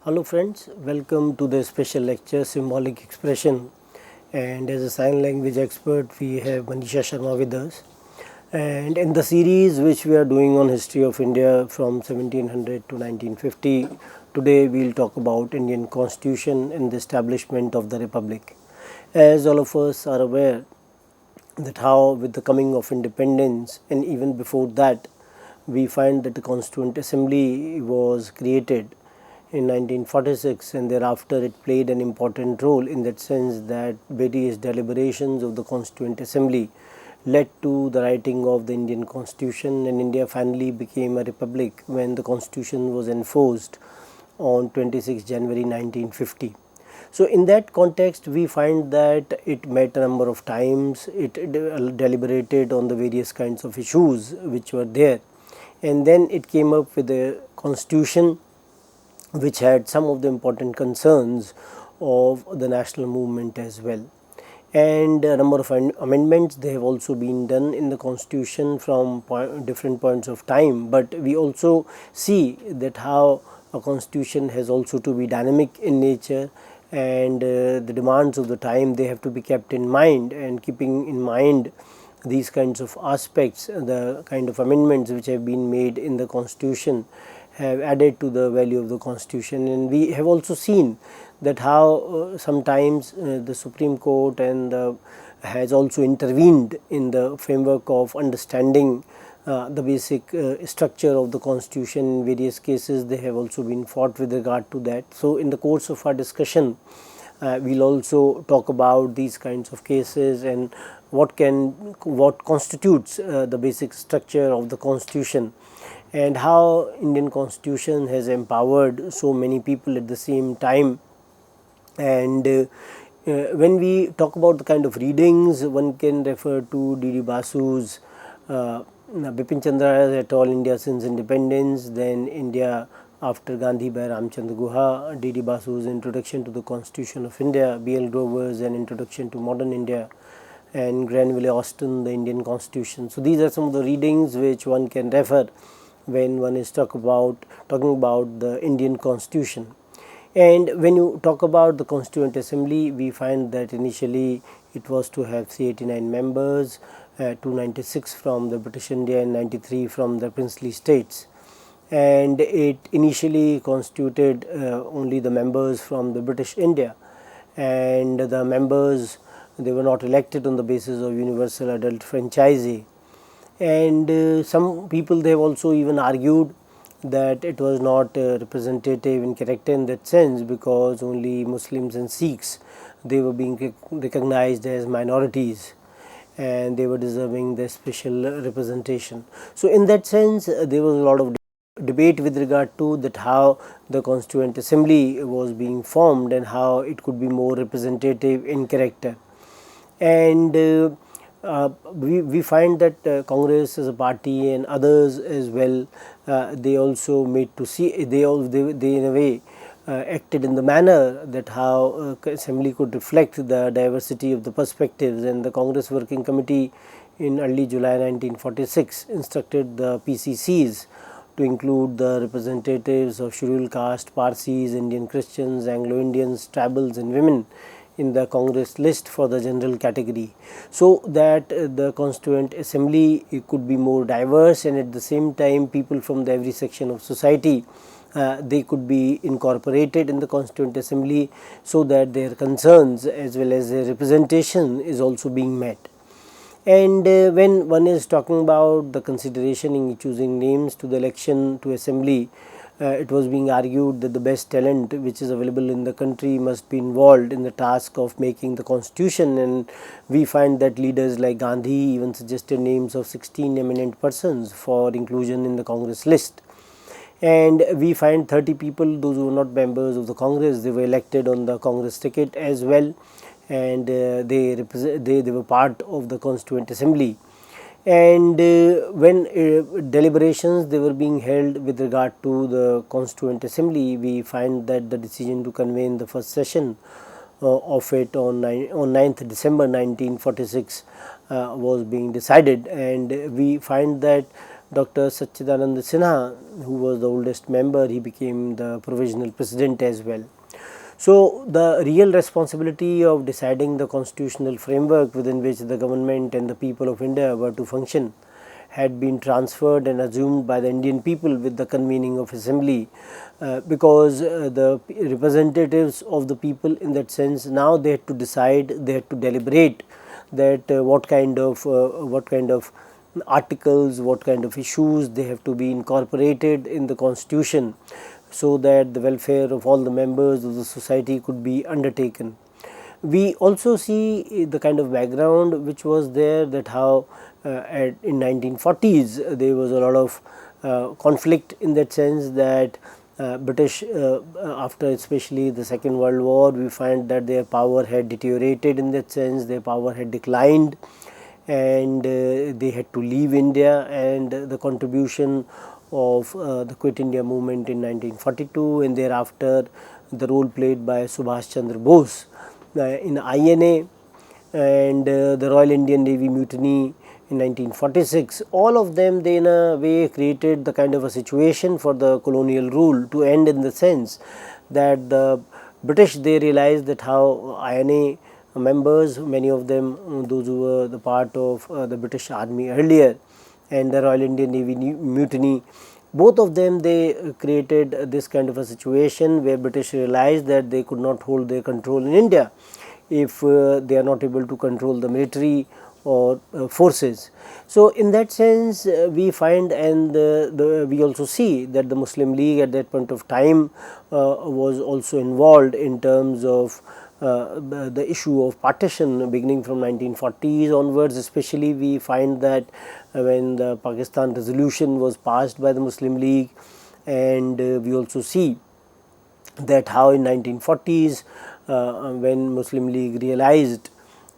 Hello friends, welcome to the special lecture Symbolic Expression, and as a sign language expert we have Manisha Sharma with us. And in the series which we are doing on history of India from 1700 to 1950, today we will talk about Indian Constitution and the establishment of the Republic. As all of us are aware that how with the coming of independence and even before that, we find that the Constituent Assembly was created in 1946, and thereafter it played an important role in that sense that various deliberations of the Constituent Assembly led to the writing of the Indian Constitution, and India finally became a republic when the Constitution was enforced on 26 January 1950. So, in that context, we find that it met a number of times, it deliberated on the various kinds of issues which were there, and then it came up with a constitution which had some of the important concerns of the national movement as well. And a number of amendments they have also been done in the constitution from different points of time, but we also see that how a constitution has also to be dynamic in nature, and the demands of the time they have to be kept in mind, and keeping in mind these kinds of aspects, the kind of amendments which have been made in the constitution have added to the value of the constitution. And we have also seen that how sometimes the Supreme Court and has also intervened in the framework of understanding the basic structure of the constitution. In various cases they have also been fought with regard to that. So, in the course of our discussion we will also talk about these kinds of cases and what constitutes the basic structure of the constitution, and how Indian Constitution has empowered so many people at the same time. And when we talk about the kind of readings, one can refer to D.D. Basu's Bipin Chandra et al. India since independence, then India after Gandhi by Ramchandra Guha, D.D. Basu's Introduction to the Constitution of India, B.L. Grover's An Introduction to Modern India, and Granville Austin, the Indian Constitution. So, these are some of the readings which one can refer when one is talking about the Indian Constitution. And when you talk about the Constituent Assembly, we find that initially it was to have 389 members, 296 from the British India and 93 from the princely states, and it initially constituted only the members from the British India, and the members they were not elected on the basis of universal adult franchise. And some people they have also even argued that it was not representative in character in that sense, because only Muslims and Sikhs they were being recognized as minorities and they were deserving the special representation. So, in that sense there was a lot of debate with regard to that how the Constituent Assembly was being formed and how it could be more representative in character. And we find that Congress as a party and others as well, they also made to see they in a way acted in the manner that how assembly could reflect the diversity of the perspectives. And the Congress Working Committee in early July 1946 instructed the PCCs to include the representatives of scheduled caste, Parsis, Indian Christians, Anglo-Indians, tribals and women in the Congress list for the general category, so that the Constituent Assembly could be more diverse, and at the same time people from the every section of society they could be incorporated in the Constituent Assembly, so that their concerns as well as their representation is also being met. And when one is talking about the consideration in choosing names to the election to assembly, it was being argued that the best talent which is available in the country must be involved in the task of making the constitution, and we find that leaders like Gandhi even suggested names of 16 eminent persons for inclusion in the Congress list. And we find 30 people, those who were not members of the Congress, they were elected on the Congress ticket as well, and they were part of the Constituent Assembly. And when deliberations they were being held with regard to the Constituent Assembly, we find that the decision to convene the first session of it on 9th December 1946 was being decided, and we find that Dr. Sachidanand Sinha, who was the oldest member, he became the provisional president as well. So, the real responsibility of deciding the constitutional framework within which the government and the people of India were to function had been transferred and assumed by the Indian people with the convening of assembly, because the representatives of the people, in that sense, now they had to decide, they had to deliberate that what kind of articles, what kind of issues they have to be incorporated in the constitution, so that the welfare of all the members of the society could be undertaken. We also see the kind of background which was there, that how in 1940s there was a lot of conflict, in that sense that British, after especially the Second World War, we find that their power had deteriorated, in that sense their power had declined, and they had to leave India, and the contribution of the Quit India movement in 1942, and thereafter the role played by Subhash Chandra Bose in INA, and the Royal Indian Navy mutiny in 1946, all of them, they in a way created the kind of a situation for the colonial rule to end, in the sense that the British, they realized that how INA members, many of them those who were the part of the British Army earlier, and the Royal Indian Navy mutiny, both of them, they created this kind of a situation where British realized that they could not hold their control in India if they are not able to control the military or forces. So, in that sense we find, and we also see that the Muslim League at that point of time was also involved in terms of the issue of partition beginning from 1940s onwards. Especially we find that when the Pakistan resolution was passed by the Muslim League, and we also see that how in 1940s when Muslim League realized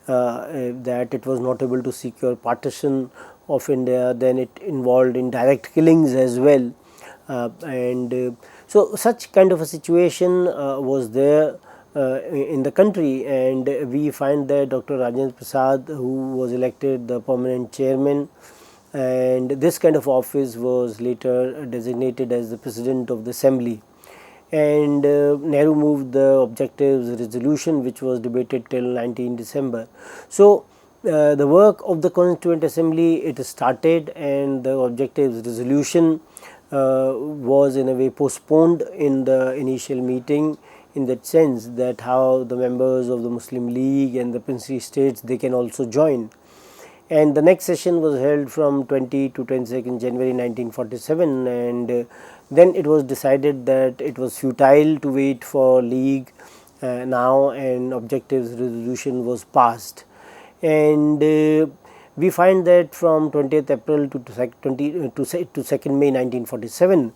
that it was not able to secure partition of India, then it involved in direct killings as well, and so such kind of a situation was there in the country, and we find that Dr. Rajendra Prasad, who was elected the permanent chairman, and this kind of office was later designated as the President of the Assembly, and Nehru moved the objectives resolution, which was debated till 19 December. So, the work of the Constituent Assembly, it started, and the objectives resolution was in a way postponed in the initial meeting, in that sense that how the members of the Muslim League and the princely states, they can also join. And the next session was held from 20 to 22nd January 1947, and then it was decided that it was futile to wait for League now, and objectives resolution was passed. And we find that from 20th April to 2nd May 1947,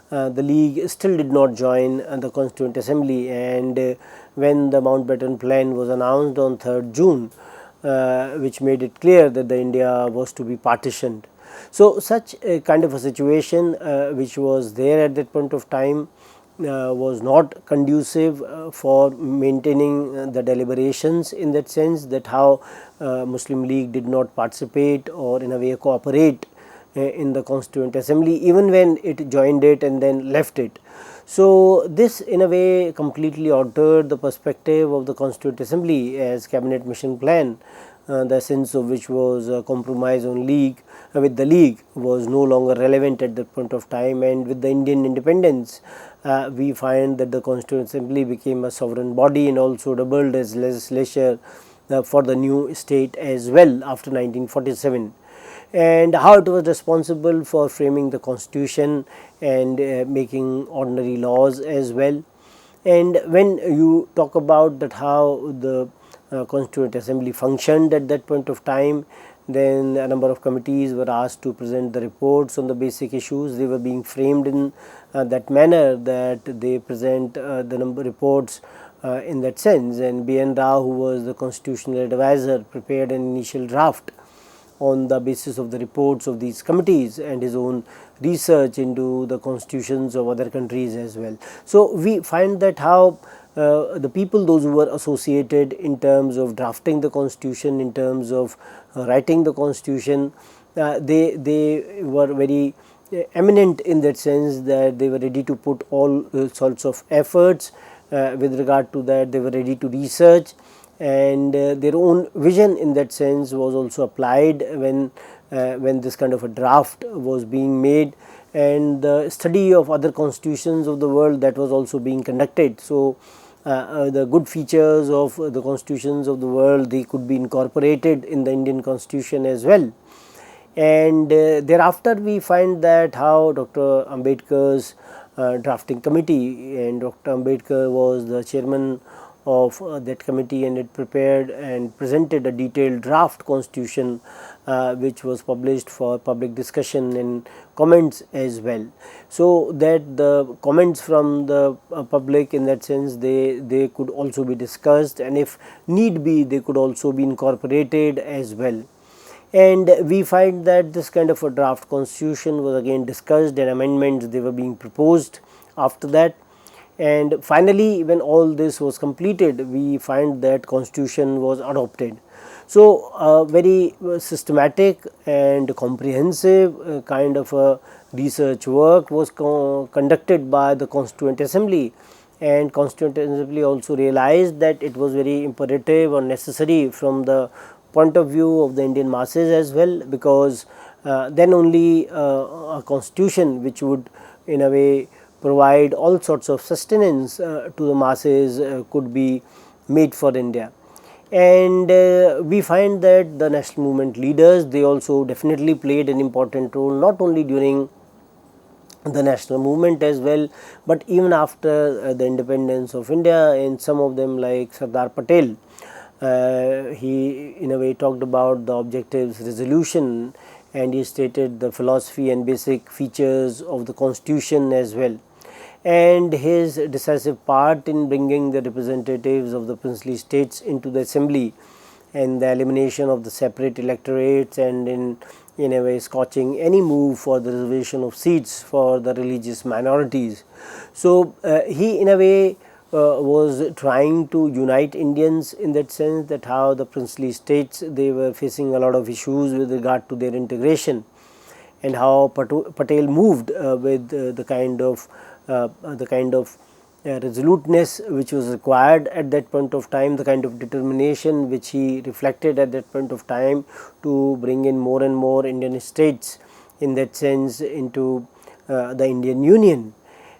the League still did not join the Constituent Assembly, and when the Mountbatten Plan was announced on 3rd June, which made it clear that the India was to be partitioned. So, such a kind of a situation which was there at that point of time was not conducive for maintaining the deliberations, in that sense that how Muslim League did not participate or in a way cooperate in the Constituent Assembly, even when it joined it and then left it. So, this in a way completely altered the perspective of the Constituent Assembly as Cabinet Mission Plan, the essence of which was a compromise on League with the League was no longer relevant at that point of time, and with the Indian independence we find that the Constituent Assembly became a sovereign body and also doubled as legislature for the new state as well after 1947. And how it was responsible for framing the constitution and making ordinary laws as well. And when you talk about that how the Constituent Assembly functioned at that point of time, then a number of committees were asked to present the reports on the basic issues. They were being framed in that manner that they present the number reports in that sense, and B.N. Rao, who was the constitutional advisor, prepared an initial draft on the basis of the reports of these committees and his own research into the constitutions of other countries as well. So, we find that how the people, those who were associated in terms of drafting the constitution, in terms of writing the constitution, they were very eminent in that sense that they were ready to put all sorts of efforts with regard to that. They were ready to research, and their own vision in that sense was also applied when this kind of a draft was being made, and the study of other constitutions of the world, that was also being conducted. So the good features of the constitutions of the world, they could be incorporated in the Indian constitution as well. And thereafter we find that how Dr. Ambedkar's drafting committee, and Dr. Ambedkar was the chairman of that committee, and it prepared and presented a detailed draft constitution which was published for public discussion and comments as well. So that the comments from the public, in that sense, they could also be discussed, and if need be, they could also be incorporated as well. And we find that this kind of a draft constitution was again discussed, and amendments, they were being proposed after that. And finally, when all this was completed, we find that constitution was adopted. So very systematic and comprehensive kind of a research work was conducted by the Constituent Assembly, and Constituent Assembly also realized that it was very imperative or necessary from the point of view of the Indian masses as well, because then only a constitution which would in a way provide all sorts of sustenance to the masses could be made for India. And we find that the national movement leaders, they also definitely played an important role, not only during the national movement as well, but even after the independence of India. And some of them, like Sardar Patel, he in a way talked about the objectives resolution, and he stated the philosophy and basic features of the constitution as well. And his decisive part in bringing the representatives of the princely states into the assembly, and the elimination of the separate electorates, and in a way squashing any move for the reservation of seats for the religious minorities. So he in a way was trying to unite Indians, in that sense that how the princely states, they were facing a lot of issues with regard to their integration, and how Patel moved with the kind of resoluteness which was required at that point of time, the kind of determination which he reflected at that point of time to bring in more and more Indian states, in that sense, into the Indian Union.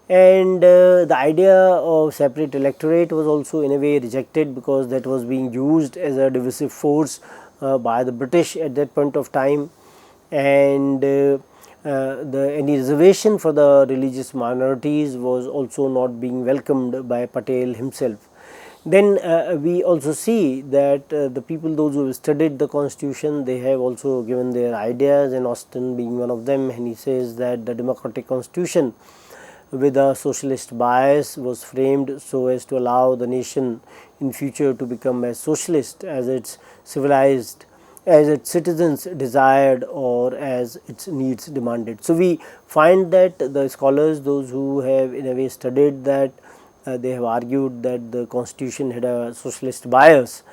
And the idea of separate electorate was also in a way rejected, because that was being used as a divisive force by the British at that point of time. And any reservation for the religious minorities was also not being welcomed by Patel himself. Then we also see that the people, those who have studied the constitution, they have also given their ideas, and Austin being one of them, and he says that the democratic constitution with a socialist bias was framed so as to allow the nation in future to become as socialist as its civilized, as its citizens desired, or as its needs demanded. So we find that the scholars, those who have in a way studied that, they have argued that the constitution had a socialist bias,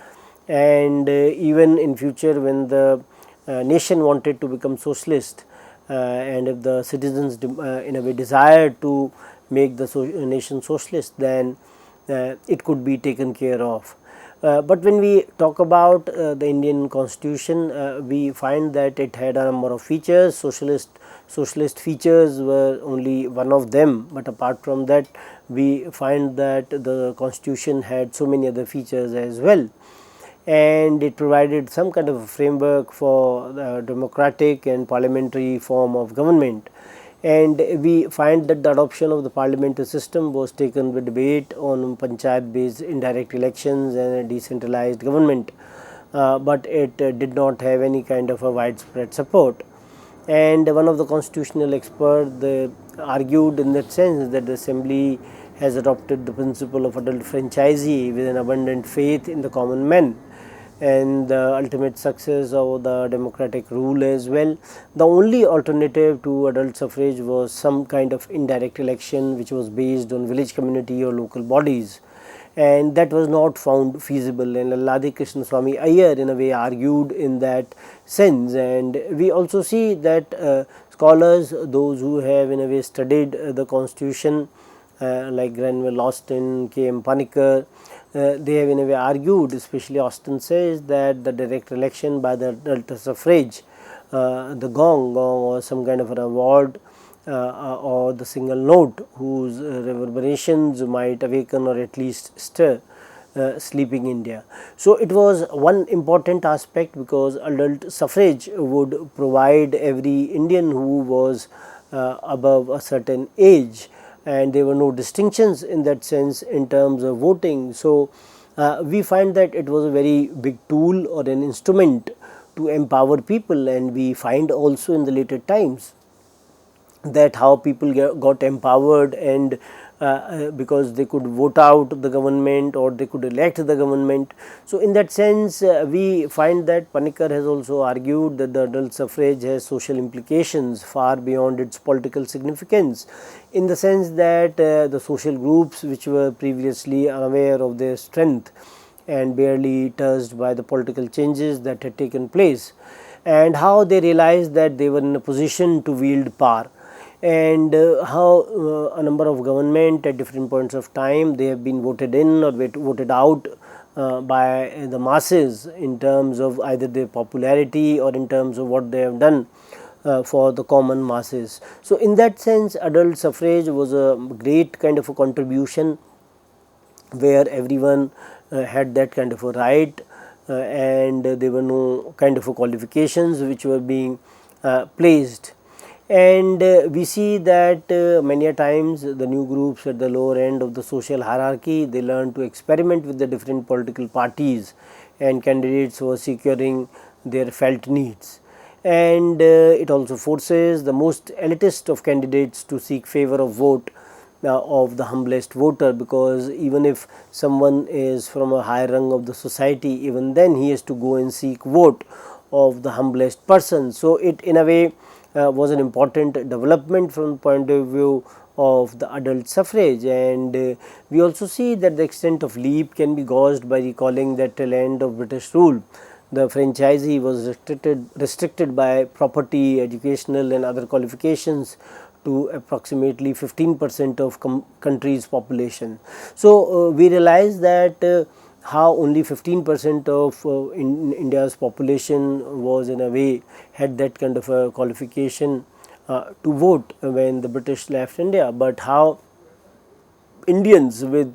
and even in future when the nation wanted to become socialist, and if the citizens in a way desired to make the nation socialist, then it could be taken care of. But when we talk about the Indian constitution, we find that it had a number of features. Socialist features were only one of them, but apart from that, we find that the constitution had so many other features as well, and it provided some kind of a framework for the democratic and parliamentary form of government. And we find that the adoption of the parliamentary system was taken with debate on panchayat based indirect elections and a decentralized government, but it did not have any kind of a widespread support. And one of the constitutional experts, they argued in that sense that the assembly has adopted the principle of adult franchisee with an abundant faith in the common man, and the ultimate success of the democratic rule as well. The only alternative to adult suffrage was some kind of indirect election which was based on village community or local bodies. and that was not found feasible, and Lalladi Krishna Swami Iyer in a way argued in that sense. And we also see that scholars, those who have in a way studied the constitution, like Granville Austin, K.M. Panikkar, they have in a way argued, especially Austin says that the direct election by the adult suffrage, the gong or some kind of an award, or the single note whose reverberations might awaken or at least stir sleeping India. So, it was one important aspect, because adult suffrage would provide every Indian who was above a certain age, and there were no distinctions in that sense in terms of voting. So, we find that it was a very big tool or an instrument to empower people, and we find also in the later times that how people got empowered, and because they could vote out the government or they could elect the government. So, in that sense we find that Panikkar has also argued that the adult suffrage has social implications far beyond its political significance, in the sense that the social groups which were previously unaware of their strength and barely touched by the political changes that had taken place, and how they realized that they were in a position to wield power, and how a number of government at different points of time they have been voted in or voted out by the masses in terms of either their popularity or in terms of what they have done for the common masses. So, in that sense adult suffrage was a great kind of a contribution, where everyone had that kind of a right, and there were no kind of a qualifications which were being placed. And we see that many a times the new groups at the lower end of the social hierarchy, they learn to experiment with the different political parties and candidates who are securing their felt needs. And it also forces the most elitist of candidates to seek favor of vote of the humblest voter, because even if someone is from a higher rung of the society, even then he has to go and seek vote of the humblest person. So, it in a way was an important development from the point of view of the adult suffrage. And we also see that the extent of leap can be gauged by recalling that till end of British rule, the franchisee was restricted by property, educational and other qualifications to approximately 15% of country's population. So, we realize that how only 15% of India's population was in a way had that kind of a qualification to vote when the British left India, but how Indians with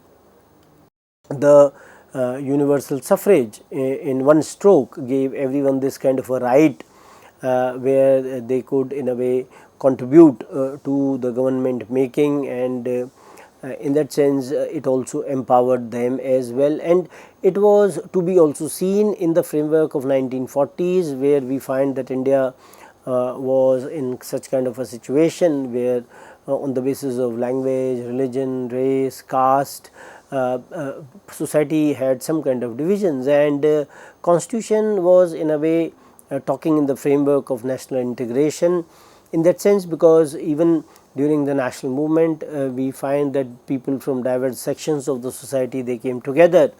the universal suffrage in one stroke gave everyone this kind of a right, where they could in a way contribute to the government making, and in that sense it also empowered them as well. And it was to be also seen in the framework of 1940s, where we find that India was in such kind of a situation where on the basis of language, religion, race, caste, society had some kind of divisions, and constitution was in a way talking in the framework of national integration in that sense, because even during the national movement we find that people from diverse sections of the society, they came together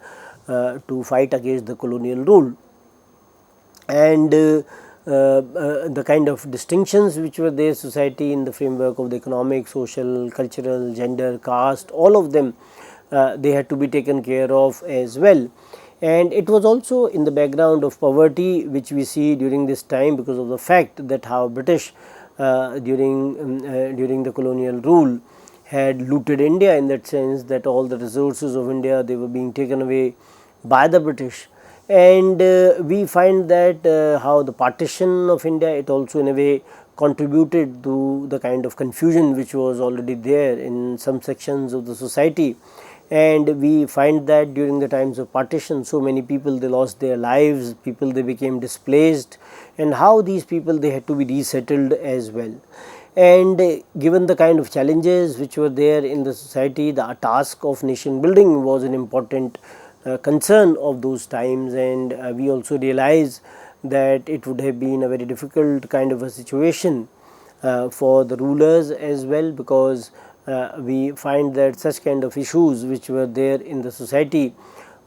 to fight against the colonial rule. And the kind of distinctions which were there society in the framework of the economic, social, cultural, gender, caste, all of them they had to be taken care of as well. And it was also in the background of poverty which we see during this time, because of the fact that how British during the colonial rule had looted India, in that sense that all the resources of India, they were being taken away by the British. And we find that how the partition of India, it also in a way contributed to the kind of confusion which was already there in some sections of the society. And we find that during the times of partition, so many people, they lost their lives, people, they became displaced, and how these people, they had to be resettled as well. And given the kind of challenges which were there in the society, the task of nation building was an important concern of those times. And we also realize that it would have been a very difficult kind of a situation for the rulers as well, because we find that such kind of issues which were there in the society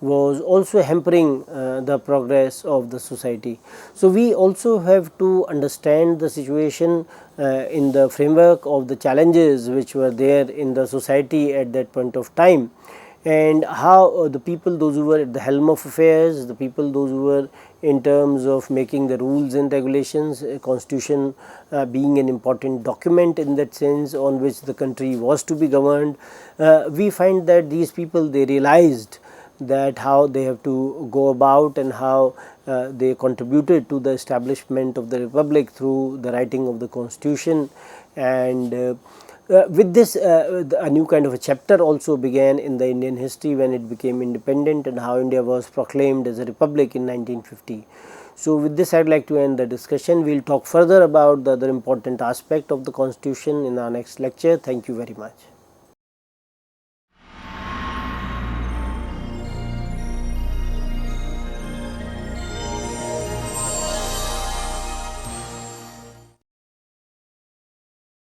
was also hampering the progress of the society. So, we also have to understand the situation in the framework of the challenges which were there in the society at that point of time, and how the people, those who were at the helm of affairs, the people those who were in terms of making the rules and regulations, constitution being an important document in that sense on which the country was to be governed, we find that these people, they realized that how they have to go about and how they contributed to the establishment of the republic through the writing of the constitution. And with this, a new kind of a chapter also began in the Indian history when it became independent, and how India was proclaimed as a republic in 1950. So, with this I would like to end the discussion. We will talk further about the other important aspect of the constitution in our next lecture. Thank you very much.